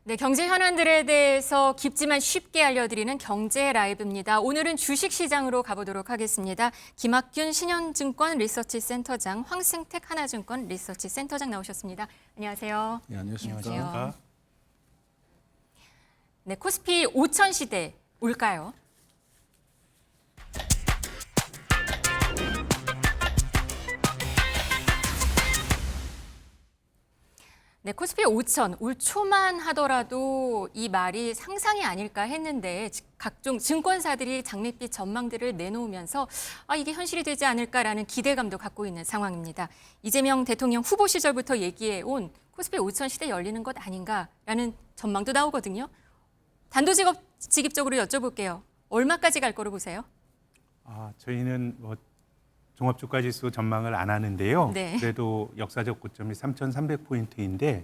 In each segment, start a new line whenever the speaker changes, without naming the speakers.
네, 경제 현안들에 대해서 깊지만 쉽게 알려드리는 경제 라이브입니다. 오늘은 주식시장으로 가보도록 하겠습니다. 김학균 신현증권 리서치센터장, 황승택 하나증권 리서치센터장 나오셨습니다. 안녕하세요.
네, 안녕하십니까.
안녕하세요. 네, 코스피 5천 시대 올까요? 네, 코스피 5천 올 초만 하더라도 이 말이 상상이 아닐까 했는데 각종 증권사들이 장밋빛 전망들을 내놓으면서 이게 현실이 되지 않을까라는 기대감도 갖고 있는 상황입니다. 이재명 대통령 후보 시절부터 얘기해온 코스피 5천 시대 열리는 것 아닌가라는 전망도 나오거든요. 단도직입적으로 여쭤볼게요. 얼마까지 갈 거로 보세요?
저희는 종합주가지수 전망을 안 하는데요.
네.
그래도 역사적 고점이 3,300포인트인데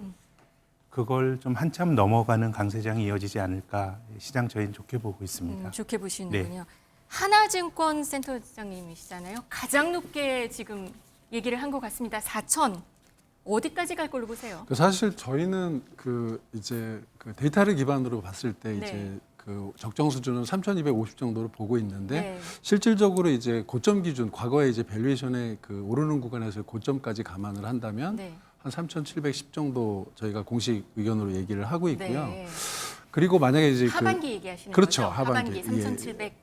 그걸 좀 한참 넘어가는 강세장이 이어지지 않을까 시장 저희는 좋게 보고 있습니다.
좋게 보시는군요. 네. 하나증권 센터장님이시잖아요. 가장 높게 지금 얘기를 한 것 같습니다. 4천 어디까지 갈 걸로 보세요?
사실 저희는 이제 데이터를 기반으로 봤을 때
네.
이제 적정 수준은 3,250 정도로 보고 있는데
네.
실질적으로 이제 고점 기준 과거에 이제 밸류에이션의 오르는 구간에서 고점까지 감안을 한다면
네.
한 3,710 정도 저희가 공식 의견으로 얘기를 하고 있고요.
네.
그리고 만약에 이제
하반기 얘기하시는
그렇죠.
거죠?
하반기.
3,710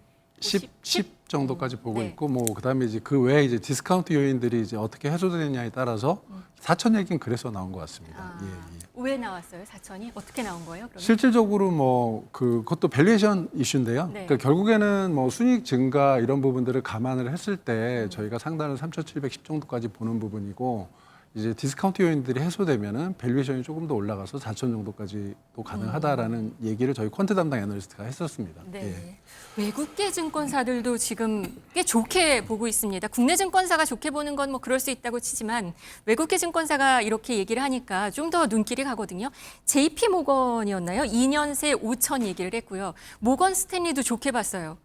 10 정도까지 보고
네.
있고 그다음에 이제 그 외에 이제 디스카운트 요인들이 이제 어떻게 해소되느냐에 따라서 4천 얘기는 그래서 나온 것 같습니다. 예.
왜 나왔어요? 4천이 어떻게 나온 거예요? 그러면?
실질적으로 그것도 밸류에이션 이슈인데요.
네.
그러니까 결국에는 순이익 증가 이런 부분들을 감안을 했을 때 저희가 상단을 3,710 정도까지 보는 부분이고 이제 디스카운트 요인들이 해소되면은 밸류에이션이 조금 더 올라가서 4천 정도까지 또 가능하다라는 얘기를 저희 퀀트 담당 애널리스트가 했었습니다.
네.
예.
외국계 증권사들도 지금 꽤 좋게 보고 있습니다. 국내 증권사가 좋게 보는 건 그럴 수 있다고 치지만 외국계 증권사가 이렇게 얘기를 하니까 좀 더 눈길이 가거든요. JP 모건이었나요? 2년 새 5천 얘기를 했고요. 모건 스탠리도 좋게 봤어요.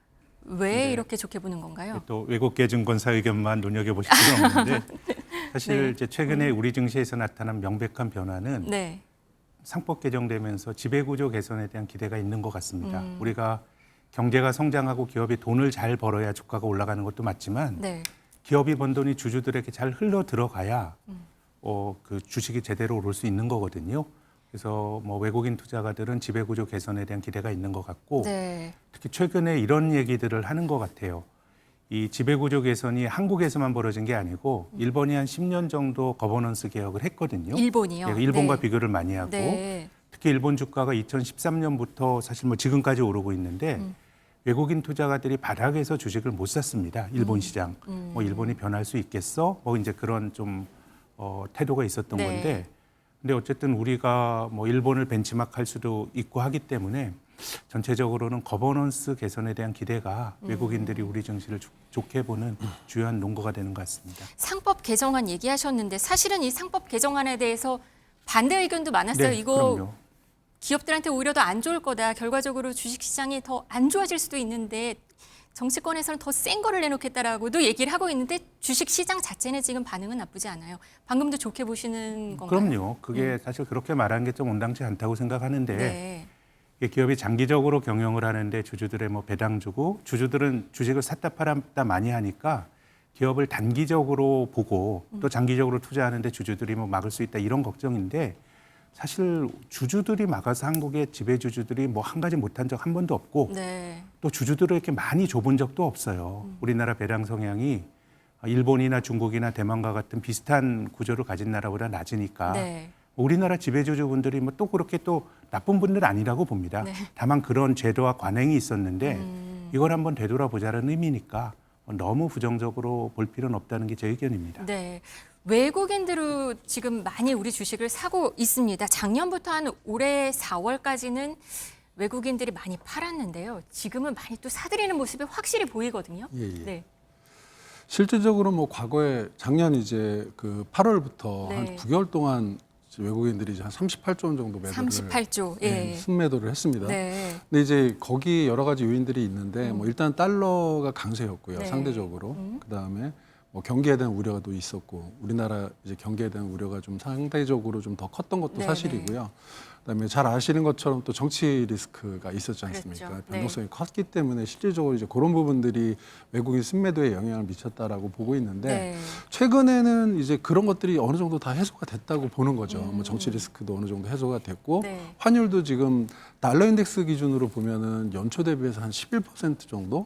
왜
네.
이렇게 좋게 보는 건가요?
또 외국계 증권사 의견만 눈여겨보실 필요는 없는데 사실
네.
이제 최근에 우리 증시에서 나타난 명백한 변화는
네.
상법 개정되면서 지배구조 개선에 대한 기대가 있는 것 같습니다. 우리가 경제가 성장하고 기업이 돈을 잘 벌어야 주가가 올라가는 것도 맞지만
네.
기업이 번 돈이 주주들에게 잘 흘러 들어가야 그 주식이 제대로 오를 수 있는 거거든요. 그래서 외국인 투자가들은 지배구조 개선에 대한 기대가 있는 것 같고
네.
특히 최근에 이런 얘기들을 하는 것 같아요. 이 지배구조 개선이 한국에서만 벌어진 게 아니고 일본이 한 10년 정도 거버넌스 개혁을 했거든요.
일본이요?
일본과
네.
비교를 많이 하고
네.
특히 일본 주가가 2013년부터 사실 지금까지 오르고 있는데 외국인 투자가들이 바닥에서 주식을 못 샀습니다. 일본 시장. 일본이 변할 수 있겠어? 이제 그런 좀 태도가 있었던
네.
건데 근데 어쨌든 우리가 일본을 벤치마크할 수도 있고 하기 때문에 전체적으로는 거버넌스 개선에 대한 기대가 외국인들이 우리 증시를 좋게 보는 주요한 논거가 되는 것 같습니다.
상법 개정안 얘기하셨는데 사실은 이 상법 개정안에 대해서 반대 의견도 많았어요.
네,
이거
그럼요.
기업들한테 오히려 더 안 좋을 거다. 결과적으로 주식시장이 더 안 좋아질 수도 있는데 정치권에서는 더 센 거를 내놓겠다라고도 얘기를 하고 있는데 주식시장 자체는 지금 반응은 나쁘지 않아요. 방금도 좋게 보시는 건가요?
그럼요. 그게 사실 그렇게 말하는 게 좀 온당치 않다고 생각하는데
네.
이게 기업이 장기적으로 경영을 하는데 주주들의 배당 주고 주주들은 주식을 샀다 팔았다 많이 하니까 기업을 단기적으로 보고 또 장기적으로 투자하는데 주주들이 막을 수 있다 이런 걱정인데 사실 주주들이 막아서 한국의 지배주주들이 한 가지 못한 적 한 번도 없고
네.
또 주주들을 이렇게 많이 좁은 적도 없어요. 우리나라 배당 성향이 일본이나 중국이나 대만과 같은 비슷한 구조를 가진 나라보다 낮으니까
네.
우리나라 지배주주분들이 또 그렇게 또 나쁜 분들은 아니라고 봅니다.
네.
다만 그런 제도와 관행이 있었는데 이걸 한번 되돌아보자는 의미니까 너무 부정적으로 볼 필요는 없다는 게 제 의견입니다.
네. 외국인들은 지금 많이 우리 주식을 사고 있습니다. 작년부터 한 올해 4월까지는 외국인들이 많이 팔았는데요. 지금은 많이 또 사들이는 모습이 확실히 보이거든요.
예.
네.
실질적으로 과거에 작년 이제 8월부터
네.
한 9개월 동안 외국인들이 이제 한 38조 원 정도 매도를
38조. 예.
순매도를 했습니다.
네.
근데 이제 거기 여러 가지 요인들이 있는데 일단 달러가 강세였고요.
네.
상대적으로. 그다음에 경기에 대한 우려도 있었고 우리나라 이제 경기에 대한 우려가 좀 상대적으로 좀 더 컸던 것도
네,
사실이고요. 그다음에 잘 아시는 것처럼 또 정치 리스크가 있었지 않습니까?
그랬죠.
변동성이 컸기 때문에 실질적으로 이제 그런 부분들이 외국인 순매도에 영향을 미쳤다라고 보고 있는데
네.
최근에는 이제 그런 것들이 어느 정도 다 해소가 됐다고 보는 거죠. 뭐 정치 리스크도 어느 정도 해소가 됐고
네.
환율도 지금 달러 인덱스 기준으로 보면은 연초 대비해서 한 11% 정도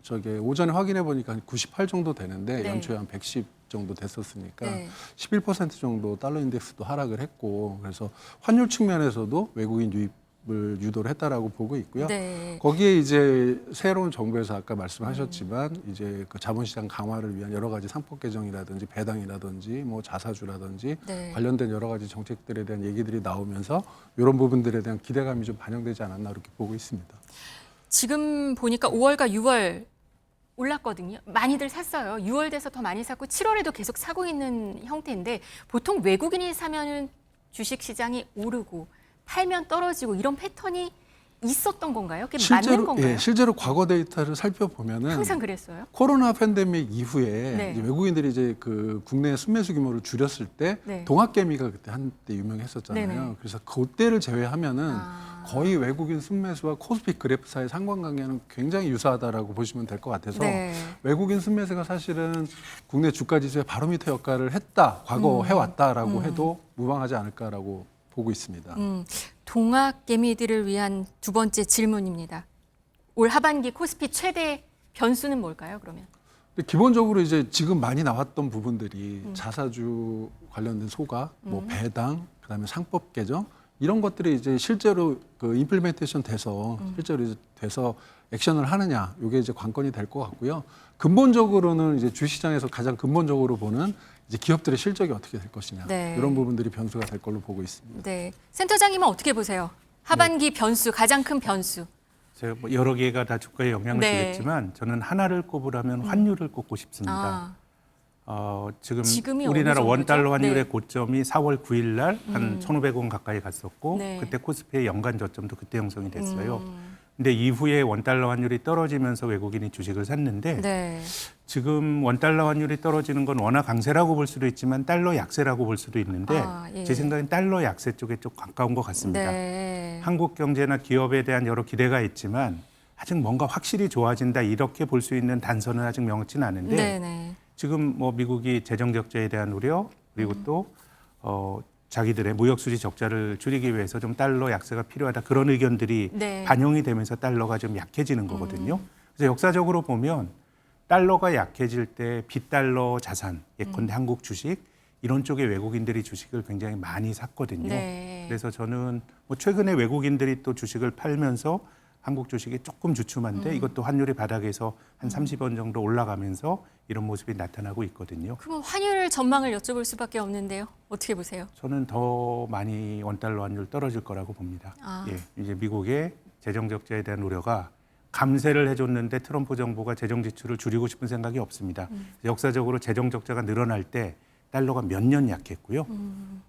저게 오전에 확인해 보니까 한 98 정도 되는데
네.
연초에 한 110 정도 됐었으니까
네.
11% 정도 달러 인덱스도 하락을 했고 그래서 환율 측면에서도 외국인 유입을 유도를 했다라고 보고 있고요.
네.
거기에 이제 새로운 정부에서 아까 말씀하셨지만 이제 그 자본시장 강화를 위한 여러 가지 상법 개정이라든지 배당이라든지 뭐 자사주라든지
네.
관련된 여러 가지 정책들에 대한 얘기들이 나오면서 이런 부분들에 대한 기대감이 좀 반영되지 않았나 이렇게 보고 있습니다.
지금 보니까 5월과 6월 올랐거든요. 많이들 샀어요. 6월 돼서 더 많이 샀고 7월에도 계속 사고 있는 형태인데 보통 외국인이 사면은 주식 시장이 오르고 팔면 떨어지고 이런 패턴이 있었던 건가요? 그게 맞는 건가요?
예, 실제로 과거 데이터를 살펴보면은
항상 그랬어요?
코로나 팬데믹 이후에
네.
이제 외국인들이 이제 그 국내 순매수 규모를 줄였을 때
네.
동학개미가 그때 한때 유명했었잖아요.
네네.
그래서 그때를 제외하면은
아.
거의 외국인 순매수와 코스피 그래프사의 상관관계는 굉장히 유사하다라고 보시면 될 것 같아서
네.
외국인 순매수가 사실은 국내 주가 지수의 바로미터 역할을 했다, 과거 해왔다라고 해도 무방하지 않을까라고 보고 있습니다.
동학개미들을 위한 두 번째 질문입니다. 올 하반기 코스피 최대 변수는 뭘까요? 그러면
근데 기본적으로 이제 지금 많이 나왔던 부분들이 자사주 관련된 소각, 뭐 배당, 그다음에 상법 개정 이런 것들이 이제 실제로 그 임플리멘테이션 돼서 실제로 이제 돼서 액션을 하느냐, 이게 이제 관건이 될 것 같고요. 근본적으로는 이제 주시장에서 가장 근본적으로 보는 이제 기업들의 실적이 어떻게 될 것이냐
네.
이런 부분들이 변수가 될 걸로 보고 있습니다.
네, 센터장님은 어떻게 보세요? 하반기 변수 가장 큰 변수.
제가 뭐 여러 개가 다 주가에 영향을
네.
주겠지만 저는 하나를 꼽으라면 환율을 꼽고 싶습니다. 지금
지금이
우리나라
어느
원 달러
정도죠?
환율의
네.
고점이 4월 9일 날 한 1,500원 가까이 갔었고
네.
그때 코스피의 연간 저점도 그때 형성이 됐어요. 근데 이후에 원 달러 환율이 떨어지면서 외국인이 주식을 샀는데
네.
지금 원 달러 환율이 떨어지는 건 원화 강세라고 볼 수도 있지만 달러 약세라고 볼 수도 있는데
아, 예.
제 생각엔 달러 약세 쪽에 좀 가까운 것 같습니다.
네.
한국 경제나 기업에 대한 여러 기대가 있지만 아직 뭔가 확실히 좋아진다 이렇게 볼 수 있는 단서는 아직 명확치는 않은데
네네.
지금 뭐 미국이 재정 적자에 대한 우려 그리고 또 자기들의 무역 수지 적자를 줄이기 위해서 좀 달러 약세가 필요하다 그런 의견들이
네.
반영이 되면서 달러가 좀 약해지는 거거든요. 그래서 역사적으로 보면 달러가 약해질 때 빗달러 자산 예컨대 한국 주식 이런 쪽에 외국인들이 주식을 굉장히 많이 샀거든요.
네.
그래서 저는 뭐 최근에 외국인들이 또 주식을 팔면서 한국 주식이 조금 주춤한데 이것도 환율이 바닥에서 한 30원 정도 올라가면서 이런 모습이 나타나고 있거든요.
그럼 환율 전망을 여쭤볼 수밖에 없는데요. 어떻게 보세요?
저는 더 많이 원달러 환율 떨어질 거라고 봅니다.
아.
예, 이제 미국의 재정 적자에 대한 우려가 감세를 해줬는데 트럼프 정부가 재정 지출을 줄이고 싶은 생각이 없습니다. 역사적으로 재정 적자가 늘어날 때 달러가 몇 년 약했고요.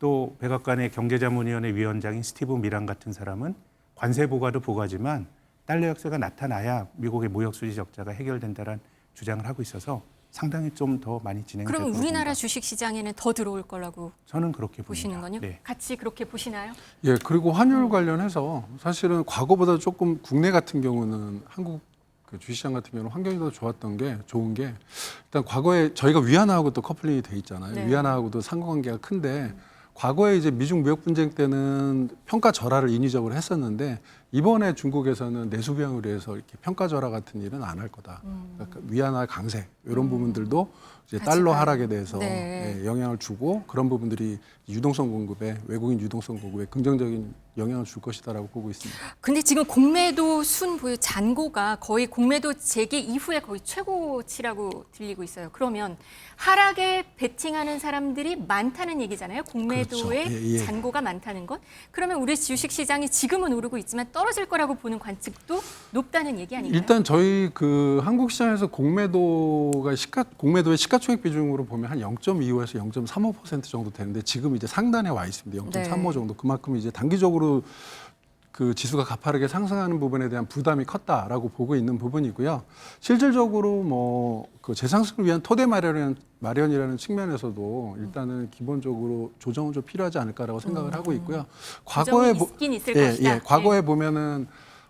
또 백악관의 경제자문위원회 위원장인 스티브 미란 같은 사람은 관세 부과도 부과지만 달러 약세가 나타나야 미국의 무역 수지 적자가 해결된다는 주장을 하고 있어서 상당히 좀 더 많이 진행될
그럼
거라고
우리나라
봅니다.
주식 시장에는 더 들어올 거라고
저는 그렇게
보시는
봅니다.
거요?
네.
같이 그렇게 보시나요?
예, 그리고 환율 관련해서 사실은 과거보다 조금 국내 같은 경우는 한국 그 주시장 같은 경우는 환경이 더 좋았던 게 좋은 게 일단 과거에 저희가 위안화하고 또 커플링이 돼 있잖아요.
네.
위안화하고도 상관관계가 큰데 과거에 이제 미중 무역 분쟁 때는 평가 절하를 인위적으로 했었는데 이번에 중국에서는 내수 비용을 위해서 이렇게 평가 절하 같은 일은 안 할 거다. 그러니까 위안화 강세 이런 부분들도 이제
같이
달러
봐요.
하락에 대해서
네.
예, 영향을 주고 그런 부분들이 유동성 공급에 외국인 유동성 공급에 긍정적인 영향을 줄 것이다라고 보고 있습니다.
근데 지금 공매도 순 보유 잔고가 거의 공매도 재개 이후에 거의 최고치라고 들리고 있어요. 그러면 하락에 베팅하는 사람들이 많다는 얘기잖아요. 공매도에
그렇죠. 예, 예.
잔고가 많다는 것. 그러면 우리 주식 시장이 지금은 오르고 있지만 떨어질 거라고 보는 관측도 높다는 얘기 아닌가요?
일단 저희 그 한국 시장에서 공매도의 시가총액 비중으로 보면 한 0.25에서 0.35% 정도 되는데 지금 이제 상단에 와 있습니다. 0.35
네.
정도. 그만큼 이제 단기적으로 그 지수가 가파르게 상승하는 부분에 대한 부담이 컸다라고 보고 있는 부분이고요. 실질적으로 뭐 그 재상승을 위한 토대 마련이라는 측면에서도 일단은 기본적으로 조정은 좀 필요하지 않을까라고 생각을 하고 있고요. 과거에
있긴 있을 것이다.
과거에 보면은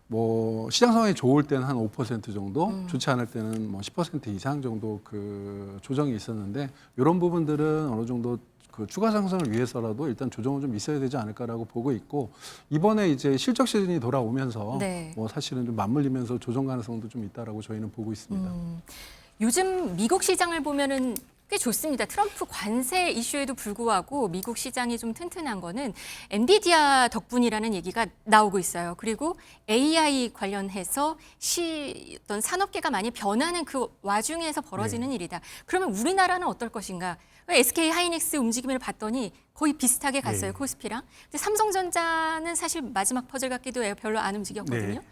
뭐 시장 상황이 좋을 때는 한 5% 정도, 좋지 않을 때는 뭐 10% 이상 정도 그 조정이 있었는데 이런 부분들은 어느 정도 그 추가 상승을 위해서라도 일단 조정은 좀 있어야 되지 않을까라고 보고 있고 이번에 이제 실적 시즌이 돌아오면서
네.
뭐 사실은 좀 맞물리면서 조정 가능성도 좀 있다라고 저희는 보고 있습니다.
요즘 미국 시장을 보면은 꽤 좋습니다. 트럼프 관세 이슈에도 불구하고 미국 시장이 좀 튼튼한 거는 엔비디아 덕분이라는 얘기가 나오고 있어요. 그리고 AI 관련해서 어떤 산업계가 많이 변하는 그 와중에서 벌어지는 일이다. 그러면 우리나라는 어떨 것인가? SK 하이닉스 움직임을 봤더니 거의 비슷하게 갔어요,
네.
코스피랑. 근데 삼성전자는 사실 마지막 퍼즐 같기도 해요. 별로 안 움직였거든요.
네.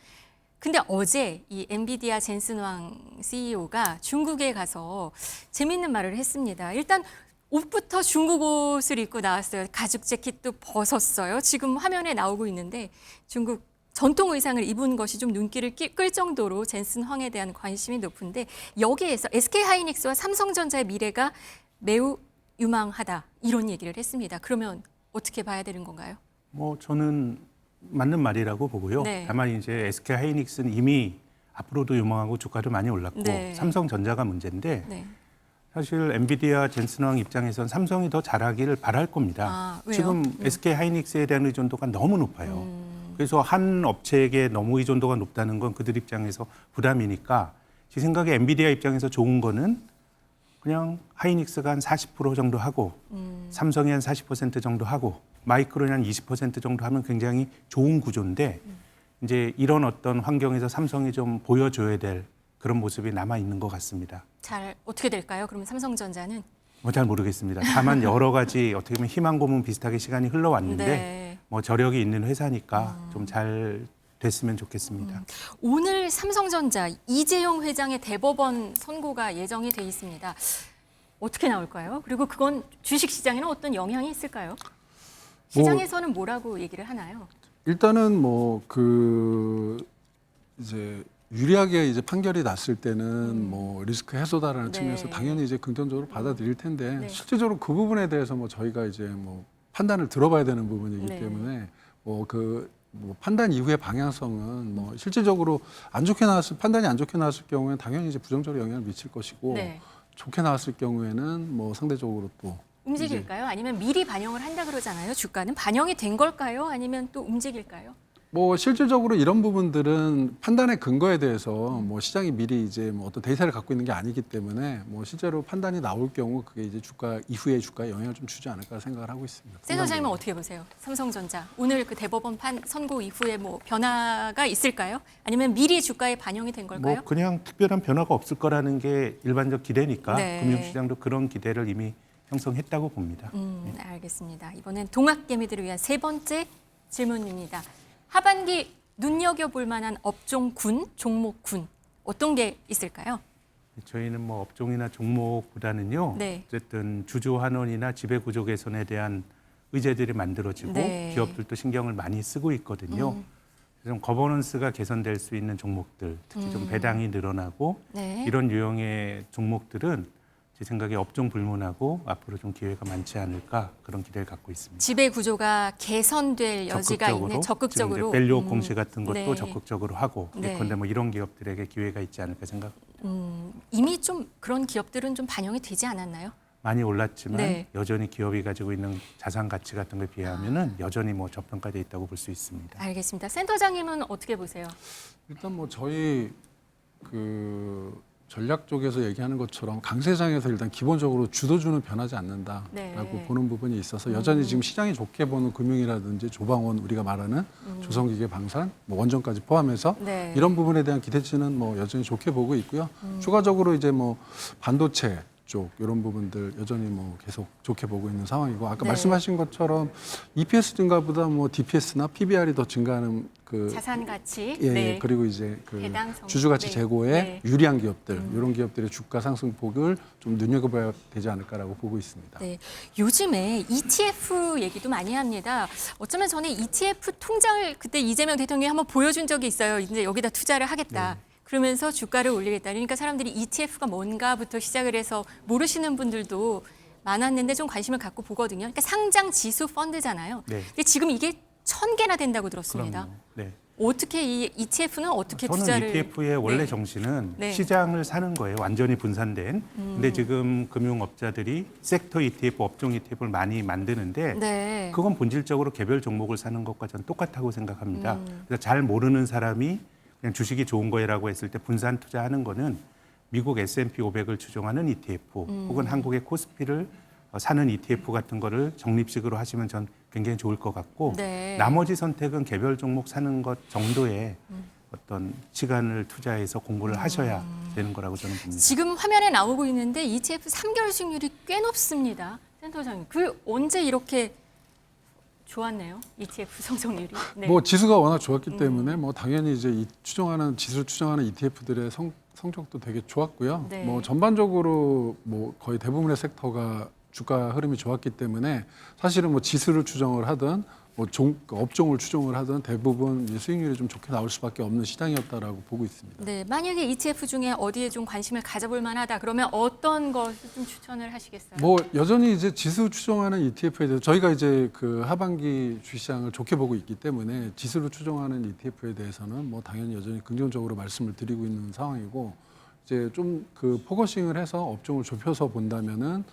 근데 어제 이 엔비디아 젠슨 왕 CEO가 중국에 가서 재밌는 말을 했습니다. 일단 옷부터 중국 옷을 입고 나왔어요. 가죽 재킷도 벗었어요. 지금 화면에 나오고 있는데 중국 전통 의상을 입은 것이 좀 눈길을 끌 정도로 젠슨 황에 대한 관심이 높은데 여기에서 SK 하이닉스와 삼성전자의 미래가 매우 유망하다 이런 얘기를 했습니다. 그러면 어떻게 봐야 되는 건가요?
뭐 저는 맞는 말이라고 보고요.
네.
다만 이제 SK 하이닉스는 이미 앞으로도 유망하고 주가도 많이 올랐고
네.
삼성전자가 문제인데
네.
사실 엔비디아 젠슨 황 입장에선 삼성이 더 잘하기를 바랄 겁니다.
아, 왜요?
지금 SK 하이닉스에 대한 의존도가 너무 높아요. 그래서 한 업체에게 너무 의존도가 높다는 건 그들 입장에서 부담이니까 제 생각에 엔비디아 입장에서 좋은 거는 그냥 하이닉스가 한 40% 정도 하고 삼성이 한 40% 정도 하고 마이크론이 한 20% 정도 하면 굉장히 좋은 구조인데 이제 이런 어떤 환경에서 삼성이 좀 보여줘야 될 그런 모습이 남아 있는 것 같습니다.
잘 어떻게 될까요? 그러면 삼성전자는
뭐 잘 모르겠습니다. 다만 여러 가지 어떻게 보면 희망 고문 비슷하게 시간이 흘러왔는데
네.
뭐 저력이 있는 회사니까 좀 잘 됐으면 좋겠습니다.
오늘 삼성전자 이재용 회장의 대법원 선고가 예정이 돼 있습니다. 어떻게 나올까요? 그리고 그건 주식시장에는 어떤 영향이 있을까요? 시장에서는 뭐라고 얘기를 하나요?
일단은 뭐 그 이제 유리하게 이제 판결이 났을 때는 뭐 리스크 해소다라는
네.
측면에서 당연히 이제 긍정적으로 받아들일 텐데
네.
실질적으로 그 부분에 대해서 뭐 저희가 이제 뭐 판단을 들어봐야 되는 부분이기
네.
때문에 뭐 판단 이후의 방향성은 뭐 실질적으로 안 좋게 나왔을 판단이 안 좋게 나왔을 경우에는 당연히 이제 부정적으로 영향을 미칠 것이고
네.
좋게 나왔을 경우에는 뭐 상대적으로 또
움직일까요? 아니면 미리 반영을 한다 그러잖아요. 주가는 반영이 된 걸까요? 아니면 또 움직일까요?
뭐 실질적으로 이런 부분들은 판단의 근거에 대해서 뭐 시장이 미리 이제 뭐 어떤 데이터를 갖고 있는 게 아니기 때문에 뭐 실제로 판단이 나올 경우 그게 이제 주가 이후에 주가에 영향을 좀 주지 않을까 생각을 하고 있습니다.
센터장님은 어떻게 보세요? 삼성전자 오늘 그 대법원 선고 이후에 뭐 변화가 있을까요? 아니면 미리 주가에 반영이 된 걸까요?
뭐 그냥 특별한 변화가 없을 거라는 게 일반적 기대니까
네.
금융시장도 그런 기대를 이미 형성했다고 봅니다.
알겠습니다. 이번엔 동학개미들을 위한 세 번째 질문입니다. 하반기 눈여겨볼 만한 업종군, 종목군 어떤 게 있을까요?
저희는 뭐 업종이나 종목보다는요.
네.
어쨌든 주주 환원이나 지배 구조 개선에 대한 의제들이 만들어지고
네.
기업들도 신경을 많이 쓰고 있거든요. 그래서 좀 거버넌스가 개선될 수 있는 종목들, 특히 좀 배당이 늘어나고
네.
이런 유형의 종목들은 제 생각에 업종 불문하고 앞으로 좀 기회가 많지 않을까 그런 기대를 갖고 있습니다.
지배 구조가 개선될 여지가 있는 적극적으로
지금 이제 밸류 공시 같은 것도
네.
적극적으로 하고
네.
예컨대 뭐 이런 기업들에게 기회가 있지 않을까 생각합니다.
이미 좀 그런 기업들은 좀 반영이 되지 않았나요?
많이 올랐지만
네.
여전히 기업이 가지고 있는 자산 가치 같은 거에 비하면은 여전히 뭐 저평가돼 있다고 볼 수 있습니다.
알겠습니다. 센터장님은 어떻게 보세요?
일단 뭐 저희 그 전략 쪽에서 얘기하는 것처럼 강세장에서 일단 기본적으로 주도주는 변하지 않는다라고
네.
보는 부분이 있어서 여전히 지금 시장이 좋게 보는 금융이라든지 조방원 우리가 말하는 조선기계 방산 뭐 원전까지 포함해서
네.
이런 부분에 대한 기대치는 뭐 여전히 좋게 보고 있고요. 추가적으로 이제 뭐 반도체 쪽 이런 부분들 여전히 뭐 계속 좋게 보고 있는 상황이고 아까
네.
말씀하신 것처럼 EPS 증가보다 뭐 DPS나 PBR이 더 증가하는 그
자산 가치,
예,
네.
그리고 이제 그
배당 성-
주주 가치
네.
제고에
네.
유리한 기업들 이런 기업들의 주가 상승폭을 좀 눈여겨봐야 되지 않을까라고 보고 있습니다.
네, 요즘에 ETF 얘기도 많이 합니다. 어쩌면 저는 ETF 통장을 그때 이재명 대통령이 한번 보여준 적이 있어요. 이제 여기다 투자를 하겠다. 그러면서 주가를 올리겠다. 그러니까 사람들이 ETF가 뭔가부터 시작을 해서 모르시는 분들도 많았는데 좀 관심을 갖고 보거든요. 그러니까 상장 지수 펀드잖아요.
네.
근데 지금 이게 1000개나 된다고 들었습니다.
그럼요. 네.
어떻게 이 ETF는 어떻게
저는
투자를
ETF의 원래
네.
정신은
네.
시장을 사는 거예요. 완전히 분산된. 근데 지금 금융업자들이 섹터 ETF, 업종 ETF를 많이 만드는데
네.
그건 본질적으로 개별 종목을 사는 것과 저는 똑같다고 생각합니다. 그래서 잘 모르는 사람이 그냥 주식이 좋은 거라고 했을 때 분산 투자하는 거는 미국 S&P 500을 추종하는 ETF 혹은 한국의 코스피를 사는 ETF 같은 거를 적립식으로 하시면 전 굉장히 좋을 것 같고
네.
나머지 선택은 개별 종목 사는 것 정도의 어떤 시간을 투자해서 공부를 하셔야 되는 거라고 저는 봅니다.
지금 화면에 나오고 있는데 ETF 3개월 수익률이 꽤 높습니다. 센터장님, 그 언제 이렇게 좋았네요? ETF 성장률이. 네.
뭐 지수가 워낙 좋았기 때문에 뭐 당연히 이제 이 지수를 추정하는 ETF들의 성적도 되게 좋았고요.
네.
뭐 전반적으로 뭐 거의 대부분의 섹터가 주가 흐름이 좋았기 때문에 사실은 뭐 지수를 추정을 하든 뭐 업종을 추정을 하든 대부분 이제 수익률이 좀 좋게 나올 수밖에 없는 시장이었다라고 보고 있습니다.
네, 만약에 ETF 중에 어디에 좀 관심을 가져볼 만하다 그러면 어떤 것을 좀 추천을 하시겠어요?
뭐 여전히 이제 지수 추정하는 ETF에 대해서 저희가 이제 그 하반기 주시장을 좋게 보고 있기 때문에 지수를 추정하는 ETF에 대해서는 뭐 당연히 여전히 긍정적으로 말씀을 드리고 있는 상황이고 이제 좀 그 포커싱을 해서 업종을 좁혀서 본다면은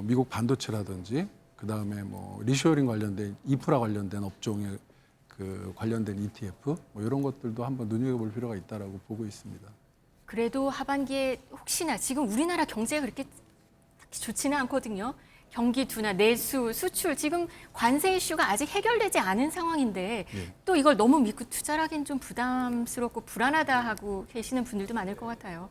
미국 반도체라든지 그 다음에 뭐 리쇼어링 관련된 인프라 관련된 업종에 그 관련된 ETF 뭐 이런 것들도 한번 눈여겨볼 필요가 있다라고 보고 있습니다.
그래도 하반기에 혹시나 지금 우리나라 경제가 그렇게 딱히 좋지는 않거든요. 경기 둔화, 내수, 수출 지금 관세 이슈가 아직 해결되지 않은 상황인데
예.
또 이걸 너무 믿고 투자를 하기엔 좀 부담스럽고 불안하다 하고 계시는 분들도 많을 것 같아요.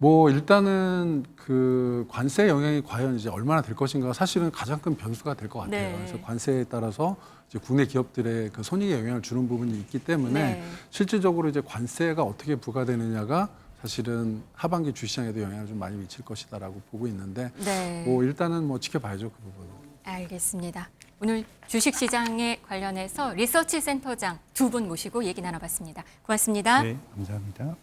뭐 일단은 그 관세 영향이 과연 이제 얼마나 될 것인가가 사실은 가장 큰 변수가 될 것 같아요.
네.
그래서 관세에 따라서 이제 국내 기업들의 그 손익에 영향을 주는 부분이 있기 때문에
네.
실질적으로 이제 관세가 어떻게 부과되느냐가 사실은 하반기 주시장에도 영향을 좀 많이 미칠 것이다라고 보고 있는데
네.
뭐 일단은 뭐 지켜봐야죠 그 부분은.
알겠습니다. 오늘 주식시장에 관련해서 리서치 센터장 두 분 모시고 얘기 나눠봤습니다. 고맙습니다.
네, 감사합니다.